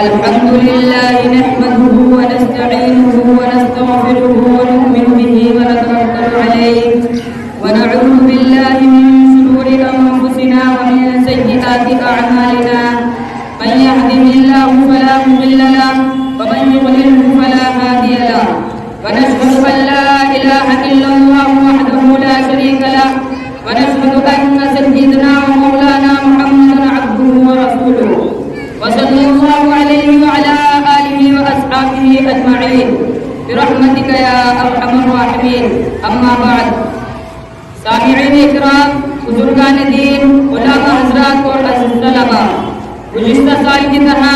الحمد لله نحمده ونستعينه ونستغفره ونؤمن به ونتوكل عليه ونعوذ بالله من شرور أنفسنا ومن سيئات أعمالنا من يهده الله فلا مضل له ومن يضلله فلا هادي له ونشهد أن لا إله إلا الله وحده لا شريك له ونشهد أن سيدنا ومولانا محمدا عبده ورسوله وصلى الله عليه وعلى آله وأصحابه أجمعين برحمتك يا أرحم الراحمين أما بعد سامعین اکرام، بزرگان دین، علماء حضرات اور عزیز طلباء، گزشتہ سال کی طرح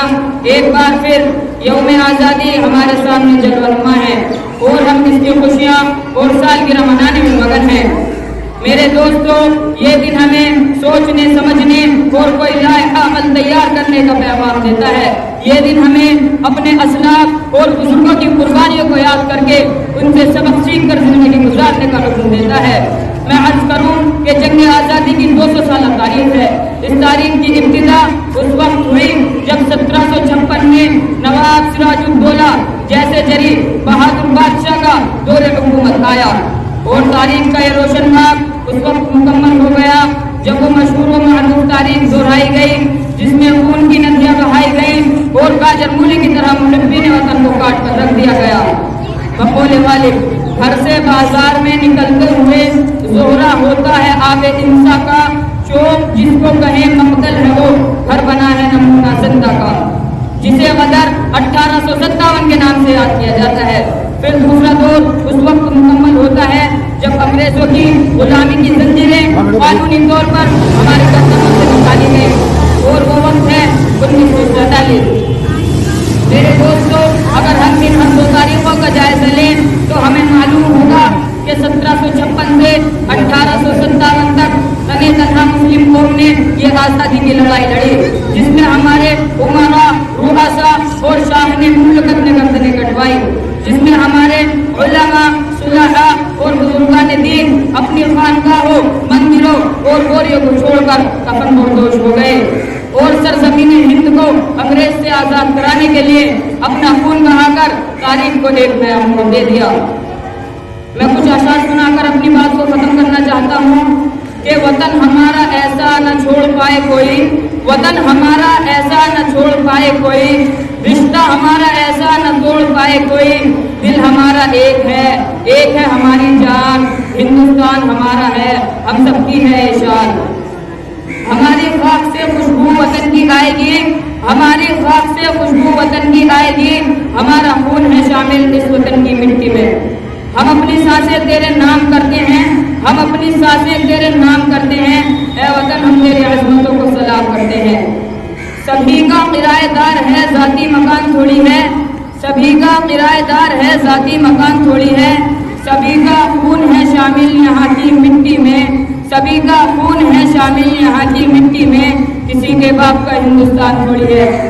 ایک بار پھر یوم آزادی ہمارے سامنے جلوہ نما ہے اور ہم اس کی خوشیاں اور سالگرہ منانے میں مگن ہیں۔ میرے دوستو، یہ دن ہمیں سوچنے سمجھنے اور کوئی لائحہ عمل تیار کرنے کا پیغام دیتا ہے۔ یہ دن ہمیں اپنے اسلاف اور بزرگوں کی قربانیوں کو یاد کر کے ان سے سبق سیکھ کر زندگی گزارنے کا حکم دیتا ہے۔ میں عرض کروں کہ جنگ آزادی کی 200 سالہ تاریخ ہے۔ اس تاریخ کی ابتدا اس وقت ہوئی جب 1756 میں نواب سراج الدولہ جیسے جری بہادر بادشاہ کا دور حکومت آیا، اور تاریخ کا یہ روشن باب اس وقت مکمل ہو گیا جب وہ مشہور و معروف تاریخ دہرائی گئی جس میں خون کی ندیاں بہائی گئیں اور گاجر مولی کی طرح محبین وطن کو کاٹ کر رکھ دیا گیا۔ بقول والد، گھر سے بازار میں نکلتے ہوئے زہرا ہوتا ہے آب انسا کا، چوک جس کو کہیں مقتل ہے وہ گھر بنا ہے نمونہ زندہ کا، جسے غدر 1857 کے نام سے یاد کیا جاتا ہے۔ پھر دوسرا دور اس وقت مکمل ہوتا ہے جب انگریزوں کی غلامی کی زنجیریں قانونی طور پر ہمارے گردنوں سے نکالی گئی، اور وہ وقت ہے 1947۔ میرے دوستو، اگر ہم ان ہم دو تاریخوں کا جائزہ لیں تو ہمیں معلوم ہوگا کہ 1756 سے 1857 تک تنہا تنہا مسلم قوم نے یہ آزادی کی لڑائی لڑی، جس میں ہمارے عمراء، رؤساء اور شاہ نے مملکت میں گردنیں کٹوائی، جس میں ہمارے علماء، صلحاء اور بزرگان دین اپنی خانقاہوں، مندروں اور گوریوں کو چھوڑ کر کفن پردوش ہو گئے اور سرزمین ہند کو انگریز سے آزاد کرانے کے لیے اپنا خون بہا کر تاریخ کو ایک نیا موڑ دے دیا۔ میں کچھ اشعار سنا کر اپنی بات کو ختم کرنا چاہتا ہوں کہ وطن ہمارا ایسا نہ چھوڑ پائے کوئی، وطن ہمارا ایسا نہ چھوڑ پائے کوئی، رشتہ ہمارا ایسا نہ توڑ پائے کوئی، دل ہمارا ایک ہے ہماری جان، ہندوستان ہمارا ہے ہم سب کی ہے شان۔ ہماری خاک سے خوشبو وطن کی آئے گی، ہماری خاک سے خوشبو وطن کی آئے گی، ہمارا خون ہے شامل اس وطن کی مٹی میں۔ ہم اپنی سانسیں تیرے نام کرتے ہیں، ہم اپنی سانسیں تیرے نام کرتے ہیں، اے وطن ہم تیری عظمتوں کو سلام کرتے ہیں۔ سبھی کا کرایہ دار ہے ذاتی مکان تھوڑی ہے، سبھی کا کرایہ دار ہے ذاتی مکان تھوڑی ہے، سبھی کا خون ہے شامل یہاں کی مٹی میں، سبھی کا خون ہے شامل یہاں کی مٹی میں، کسی کے باپ کا ہندوستان تھوڑی ہے۔